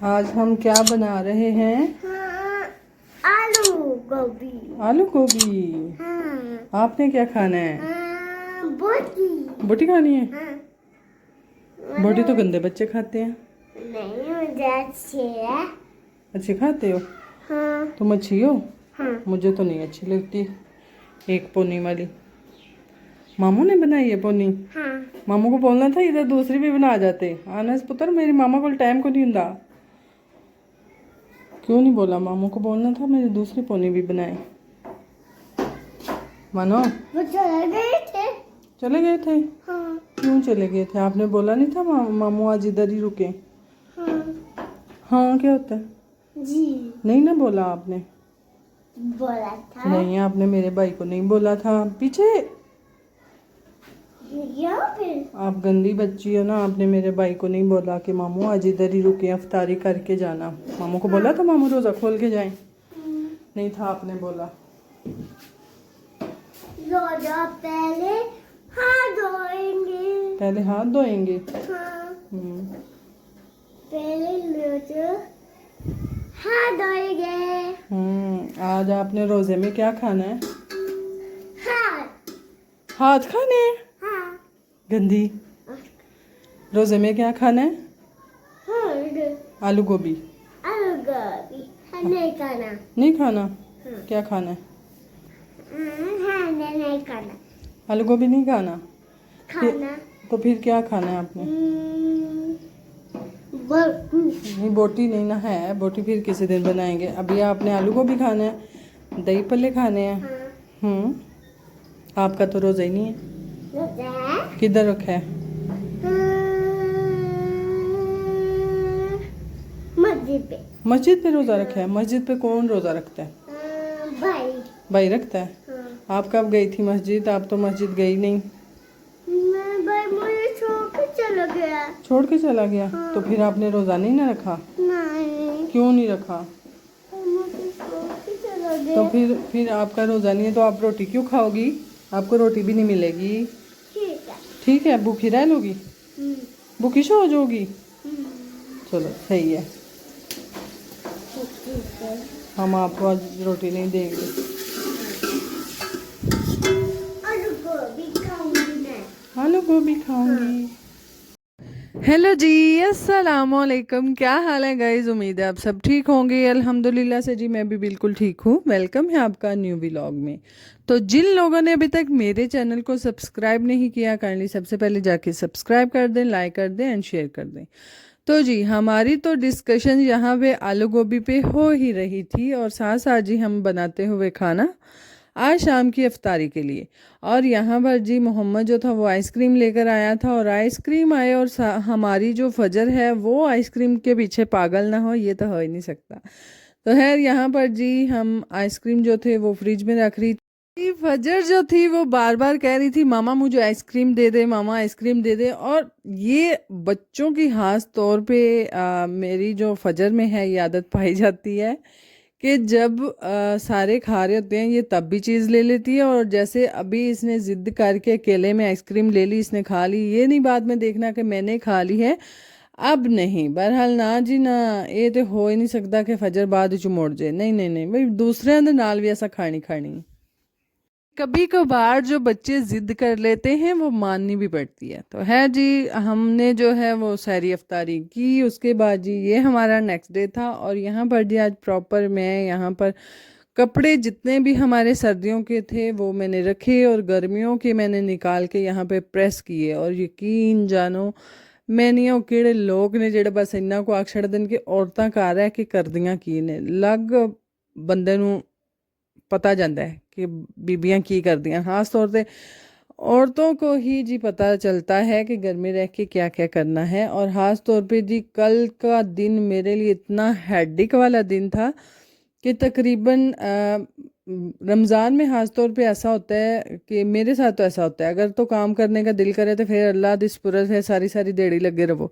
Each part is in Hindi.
आज हम क्या बना रहे हैं? आलू गोभी। आलू गोभी। आपने क्या खाना है? बोटी। बोटी खानी है? बोटी तो गंदे बच्चे खाते हैं। नहीं, मुझे अच्छी है। अच्छी खाते हो? तुम अच्छी हो? मुझे तो नहीं अच्छी लगती। एक पोनी वाली मामू ने बनाई है पोनी। मामू को बोलना था इधर दूसरी भी बना जाते। आनस पुत्र मेरी मामा को टाइम को नहीं हुंदा। क्यों नहीं बोला? मामू को बोलना था मेरी दूसरी पोनी भी बनाए। मानो वो चले गए थे। चले गए थे? क्यों चले गए थे? आपने बोला नहीं था मामू आज इधर ही रुके? हाँ क्या होता है? जी नहीं ना बोला आपने? बोला था। नहीं आपने मेरे भाई को नहीं बोला था। पीछे यहाँ पे आप गंदी बच्ची हो ना। आपने मेरे भाई को नहीं बोला कि मामू आज इधर ही रुके, अफ्तारी करके जाना। मामू को बोला था मामू रोज़ा खोल के जाएं? नहीं था आपने बोला। रोजा पहले हाथ धोएंगे। पहले हाथ धोएंगे। पहले रोजा हाथ धोएंगे। आज आपने रोज़े में क्या खाना है? हाथ। हाथ खाने हैं? गंदी। रोज़े में क्या खाना है? आलू गोभी। आलू गोभी नहीं खाना। नहीं खाना? क्या खाना है? नहीं खाना। आलू गोभी नहीं खाना? खाना तो फिर क्या खाना है आपने? नहीं बोटी नहीं ना है। बोटी फिर किसी दिन बनाएंगे। अभी आपने आलू गोभी खाना है, दही पल्ले खाने हैं। आपका तो रोज़ा ही नहीं है। किधर रखा है? मस्जिद पे। मस्जिद पे रोज़ा रखा है? मस्जिद पे कौन रोज़ा रखता है? भाई। भाई रखता है। आप कब गई थी मस्जिद? आप तो मस्जिद गई नहीं। भाई मुझे छोड़ के चला गया। छोड़ के चला गया? तो फिर आपने रोज़ा नहीं ना रखा? नहीं, क्यों नहीं रखा? मुझे छोड़ के चला गया। तो फिर आपका रोज़ा नहीं है तो आप रोटी क्यों खाओगी? आपको रोटी भी नहीं मिलेगी। ठीक है। ठीक है, भूखी रह लोगी? भूखी सो जाओगी? चलो सही है। हम आपको आज रोटी नहीं देंगे। आलू गोभी खाऊंगी मैं। आलू गोभी खाऊंगी। हेलो जी, अस्सलाम वालेकुम। क्या हाल है गाइस? उम्मीद है आप सब ठीक होंगे। अल्हम्दुलिल्लाह से जी मैं भी बिल्कुल ठीक हूँ। वेलकम है आपका न्यू व्लॉग में। तो जिन लोगों ने अभी तक मेरे चैनल को सब्सक्राइब नहीं किया, काइंडली सबसे पहले जाके सब्सक्राइब कर दें, लाइक कर दें एंड शेयर कर दें। तो जी हमारी तो डिस्कशन यहाँ पे आलू गोभी पे हो ही रही थी और साथ साथ जी हम बनाते हुए खाना आज शाम की इफ्तारी के लिए। और यहाँ पर जी मोहम्मद जो था वो आइसक्रीम लेकर आया था और आइसक्रीम आए और हमारी जो फजर है वो आइसक्रीम के पीछे पागल ना हो, ये तो हो ही नहीं सकता। तो खैर यहाँ पर जी हम आइसक्रीम जो थे वो फ्रिज में रख रही थी। फजर जो थी वो बार बार कह रही थी मामा मुझे आइसक्रीम दे दे, मामा आइसक्रीम दे दे। और ये बच्चों की खास तौर पे मेरी जो फजर में है ये आदत पाई जाती है कि जब सारे खा रहे होते हैं ये तब भी चीज़ ले लेती है। और जैसे अभी इसने ज़िद करके अकेले में आइसक्रीम ले ली, इसने खा ली, ये नहीं बाद में देखना कि मैंने खा ली है। अब नहीं, बहरहाल ना जी ना, ये तो हो ही नहीं सकता कि फजर बाद च मुड़ जाए। नहीं नहीं नहीं भाई, दूसरे दे नाल भी ऐसा खानी खानी। कभी कभार जो बच्चे जिद कर लेते हैं वो माननी भी पड़ती है। तो है जी हमने जो है वो सहरी अफ्तारी की। उसके बाद जी ये हमारा नेक्स्ट डे था और यहाँ पर जी आज प्रॉपर मैं यहाँ पर कपड़े जितने भी हमारे सर्दियों के थे वो मैंने रखे और गर्मियों के मैंने निकाल के यहाँ पे प्रेस किए। और यकीन जानो मैं नहीं ਉਹ ਕਿਹੜੇ ਲੋਕ ਨੇ ਜਿਹੜੇ ਬਸ ਇੰਨਾ ਕੋ ਆਖ ਛੱਡ ਦੇਣ ਕਿ ਔਰਤਾਂ ਘਰ ਹੈ ਕਿ ਕਰਦੀਆਂ ਕੀ ਨੇ। ਲੱਗ ਬੰਦੇ ਨੂੰ पता जाता है कि बीबियां की करती हैं। खास तौर पे औरतों को ही जी पता चलता है कि घर में रह के क्या क्या करना है। और ख़ास तौर पे जी कल का दिन मेरे लिए इतना हेडिक वाला दिन था कि तकरीबन रमज़ान में ख़ास तौर पे ऐसा होता है कि मेरे साथ तो ऐसा होता है अगर तो काम करने का दिल करे तो फिर अल्लाह दी सुपुरत है सारी सारी दिहाड़ी लगे रहो,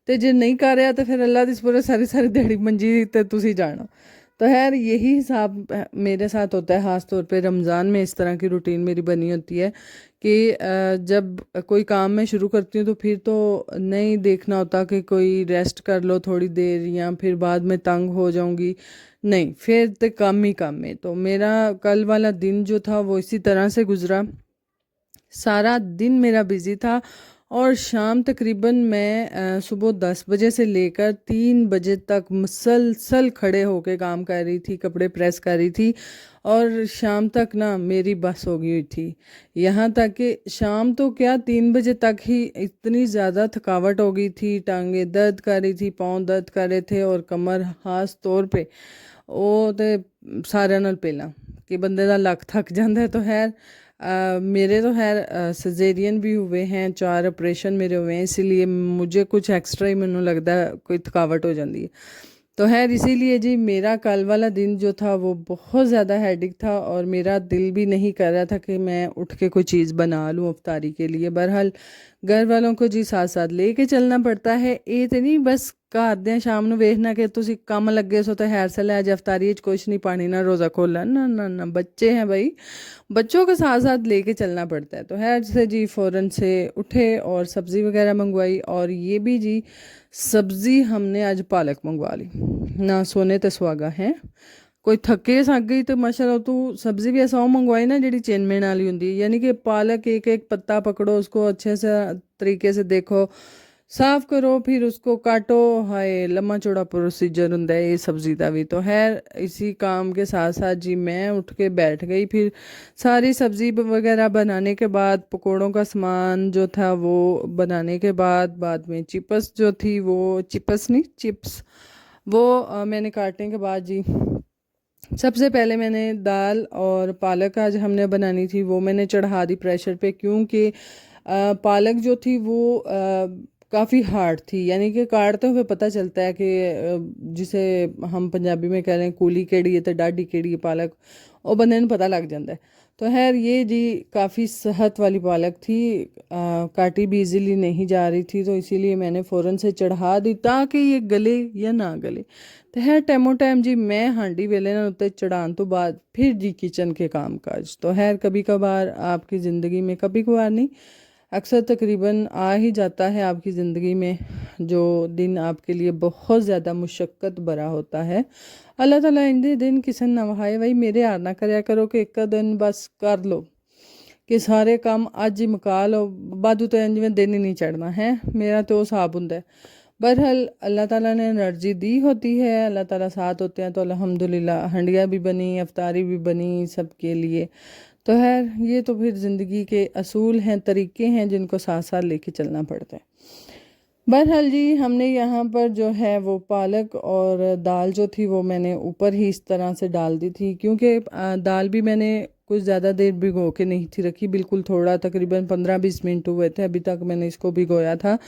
तो जे नहीं कर रहा तो फिर अल्लाह दी सुपुरत सारी सारी दिहाड़ी मंजी तो तुसी जानो। तो खैर यही हिसाब मेरे साथ होता है, ख़ास तौर पे रमज़ान में इस तरह की रूटीन मेरी बनी होती है कि जब कोई काम मैं शुरू करती हूँ तो फिर तो नहीं देखना होता कि कोई रेस्ट कर लो थोड़ी देर या फिर बाद में तंग हो जाऊँगी, नहीं, फिर तो काम है। तो मेरा कल वाला दिन जो था वो इसी तरह से गुज़रा। सारा दिन मेरा बिज़ी था और शाम तकरीबन मैं सुबह 10 बजे से लेकर 3 बजे तक मुसलसल खड़े होके काम कर रही थी, कपड़े प्रेस कर रही थी और शाम तक ना मेरी बस हो गई हुई थी। यहाँ तक कि शाम तो क्या 3 बजे तक ही इतनी ज़्यादा थकावट हो गई थी, टांगे दर्द कर रही थी, पाँव दर्द कर रहे थे और कमर खास तौर पे ਉਹ ਤੇ ਸਾਰਿਆਂ ਨਾਲ ਪਹਿਲਾਂ कि बंदे का लक थक जाता है। तो खैर मेरे तो खैर सजेरियन भी हुए हैं, 4 ऑपरेशन मेरे हुए हैं, इसीलिए मुझे कुछ एक्स्ट्रा ही मैनू लगता है कोई थकावट हो जाती है। तो खैर इसीलिए जी मेरा कल वाला दिन जो था वो बहुत ज़्यादा हेडिक था और मेरा दिल भी नहीं कर रहा था कि मैं उठ के कोई चीज़ बना लूँ अफ्तारी के लिए। बहरहाल घर वालों को जी साथ साथ लेके चलना पड़ता है। ये तो नहीं बस घर दे शाम ਨੂੰ ਵੇਖਣਾ ਕਿ ਤੁਸੀਂ ਕੰਮ ਲੱਗੇ सो तो खैर से ले आज अफ्तारी कुछ नहीं पानी ना रोज़ा खोला, ना ना ना, बच्चे हैं भाई, बच्चों के साथ साथ लेके चलना पड़ता है। तो खैर से जी फ़ौरन से उठे और सब्ज़ी वगैरह मंगवाई और ये भी जी सब्ज़ी हमने आज पालक मंगवा ली, ना सोने ते सुहागा है। कोई थके थक गई तो माशाल्लाह तू सब्ज़ी भी ऐसा मंगवाई ना जी चेनमेन वाली होंगी, यानी कि पालक एक एक पत्ता पकड़ो, उसको अच्छे से तरीके से देखो, साफ़ करो, फिर उसको काटो। हाय लम्मा चौड़ा प्रोसीजर होंदा है ये सब्ज़ी का भी। तो खैर इसी काम के साथ साथ जी मैं उठ के बैठ गई। फिर सारी सब्ज़ी वगैरह बनाने के बाद, पकोड़ों का सामान जो था वो बनाने के बाद में चिप्स जो थी वो चिप्स नहीं चिप्स वो मैंने काटने के बाद जी सबसे पहले मैंने दाल और पालक आज हमने बनानी थी वो मैंने चढ़ा दी प्रेशर पे, क्योंकि पालक जो थी वो काफ़ी हार्ड थी, यानी कि काटते हुए पता चलता है कि जिसे हम पंजाबी में कह रहे हैं कूली केड़ी है तो डाडी केड़ी है पालक, और बंदे ने पता लग जाता है। तो खैर ये जी काफ़ी सेहत वाली पालक थी, काटी भी इजीली नहीं जा रही थी, तो इसीलिए मैंने फ़ौरन से चढ़ा दी ताकि ये गले या ना गले। तो है टाइमो टाइम जी मैं हांडी वेले ना उत्ते चढ़ान तो बाद फिर जी किचन के काम काज। तो खैर कभी कभार आपकी ज़िंदगी में, कभी कभार नहीं, अक्सर तकरीबन आ ही जाता है आपकी ज़िंदगी में जो दिन आपके लिए बहुत ज़्यादा मुशक्क़त भरा होता है। अल्लाह ताला इंदे दिन किसी ना वहाए, भाई मेरे हार ना करया करो कि एक दिन बस कर लो कि सारे काम अज ही मुका लो, बादू तो जिमें दिन ही नहीं चढ़ना है, मेरा तो हिसाब होंदा है। बहरहाल अल्लाह ताला ने एनर्जी दी होती है, अल्लाह ताला साथ होते हैं, तो अल्हम्दुलिल्लाह हंडिया भी बनी, अफ्तारी भी बनी सबके लिए। तो खैर ये तो फिर ज़िंदगी के असूल हैं, तरीके हैं जिनको साथ साथ लेके चलना पड़ता है। बहरहाल जी हमने यहाँ पर जो है वो पालक और दाल जो थी वो मैंने ऊपर ही इस तरह से डाल दी थी, क्योंकि दाल भी मैंने कुछ ज़्यादा देर भिगो के नहीं थी रखी, बिल्कुल थोड़ा, तकरीबन 15-20 मिनट हुए थे अभी तक मैंने इसको भिगोया था।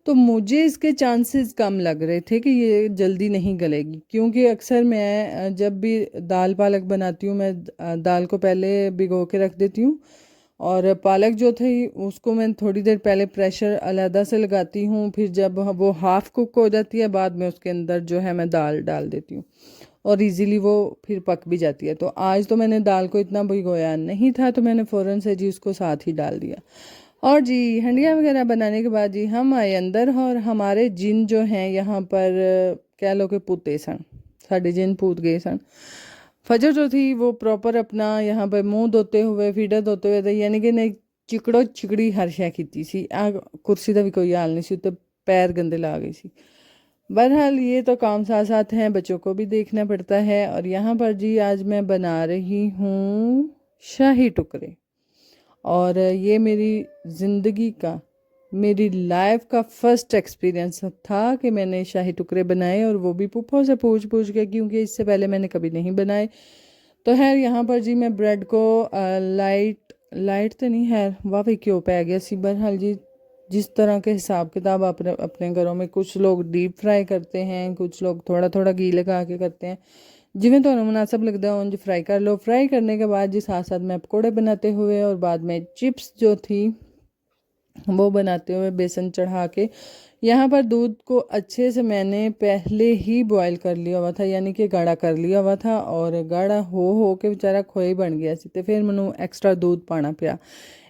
तो मुझे इसके चांसेस कम लग रहे थे कि ये जल्दी नहीं गलेगी, क्योंकि अक्सर मैं जब भी दाल पालक बनाती हूँ मैं दाल को पहले भिगो के रख देती हूँ और पालक जो थी उसको मैं थोड़ी देर पहले प्रेशर अलहदा से लगाती हूँ, फिर जब वो हाफ़ कुक हो जाती है बाद में उसके अंदर जो है मैं दाल डाल देती हूँ और इजीली वो फिर पक भी जाती है। तो आज तो मैंने दाल को इतना भिगोया नहीं था, तो मैंने फ़ौरन से जी उसको साथ ही डाल दिया। और जी हंडिया वगैरह बनाने के बाद जी हम आए अंदर और हमारे जिन जो हैं यहाँ पर कह लो कि पूते सन, साढ़े जिन पूत गए सन। फजर जो थी वो प्रॉपर अपना यहाँ पर मुंह धोते हुए फीडर धोते हुए थे, यानी कि नहीं चिकड़ो चिकड़ी हर शै की सी, आ कुर्सी का भी कोई हाल नहीं सी, उत्ते पैर गंदे ला गई सी। बहरहाल ये तो काम साथ साथ हैं, बच्चों को भी देखना पड़ता है। और यहाँ पर जी आज मैं बना रही हूँ शाही टुकड़े, और ये मेरी ज़िंदगी का, मेरी लाइफ का फ़र्स्ट एक्सपीरियंस था कि मैंने शाही टुकड़े बनाए, और वो भी पुप्पो से पूछ के, क्योंकि इससे पहले मैंने कभी नहीं बनाए। तो खैर यहाँ पर जी मैं ब्रेड को लाइट तो नहीं है वाकई क्यों पै गया सी। बहरहाल जी जिस तरह के हिसाब किताब अपने अपने घरों में, कुछ लोग डीप फ्राई करते हैं, कुछ लोग थोड़ा थोड़ा घी लगा के करते हैं, जिमें तो मुनासिब लगता है उन फ्राई कर लो। फ्राई करने के बाद जी साथ साथ मैं पकोड़े बनाते हुए और बाद में चिप्स जो थी वो बनाते हुए बेसन चढ़ा के यहाँ पर दूध को अच्छे से मैंने पहले ही बॉयल कर लिया हुआ था, यानी कि गाढ़ा कर लिया हुआ था, और गाढ़ा हो के बेचारा खोई बन गया सी, तो फिर मैनू एक्स्ट्रा दूध पाना पिया,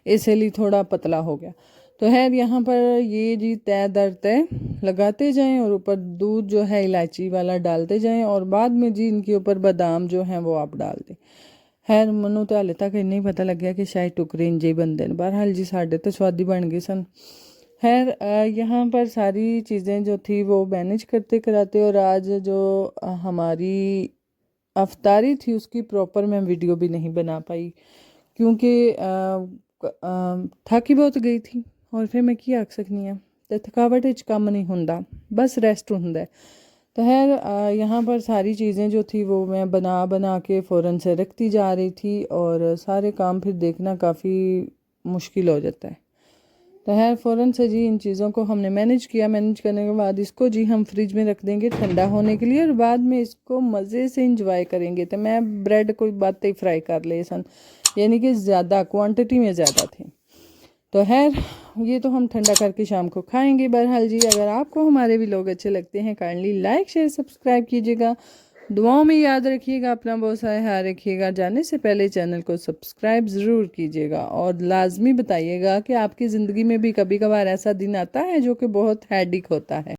इसलिए थोड़ा पतला हो गया। तो है यहाँ पर ये जी तय दर तय लगाते जाएं और ऊपर दूध जो है इलायची वाला डालते जाएं, और बाद में जी इनके ऊपर बादाम जो हैं वो आप डाल दें। खैर ਮੈਨੂੰ तो हाले तक नहीं पता लग गया कि शायद टुकरे इंजे ही बनते हैं। बहरहाल जी साढ़े तो स्वादी बन गए सन। खैर यहाँ पर सारी चीज़ें जो थी वो मैनेज करते कराते, और आज जो हमारी अफ्तारी थी उसकी प्रॉपर मैं वीडियो भी नहीं बना पाई, क्योंकि थक ही बहुत गई थी, और फिर मैं की आख सकनी है, तो थकावट च कम नहीं होंदा, बस रेस्ट होंदा है। तो खैर यहाँ पर सारी चीज़ें जो थी वो मैं बना बना के फ़ौरन से रखती जा रही थी, और सारे काम फिर देखना काफ़ी मुश्किल हो जाता है। तो खैर फ़ौरन से जी इन चीज़ों को हमने मैनेज किया। मैनेज करने के बाद इसको जी हम फ्रिज में रख देंगे ठंडा होने के लिए, और बाद में इसको मज़े से इंजॉय करेंगे। तो मैं ब्रेड कोई बात ही फ्राई कर ले सन, यानी कि ज़्यादा क्वांटिटी में ज़्यादा थी। तो खैर ये तो हम ठंडा करके शाम को खाएंगे। बहरहाल जी अगर आपको हमारे भी लोग अच्छे लगते हैं, काइंडली लाइक शेयर सब्सक्राइब कीजिएगा। दुआओं में याद रखिएगा, अपना बहुत सारा ख्याल रखिएगा। जाने से पहले चैनल को सब्सक्राइब ज़रूर कीजिएगा, और लाजमी बताइएगा कि आपकी ज़िंदगी में भी कभी कभार ऐसा दिन आता है जो कि बहुत हैडिक होता है।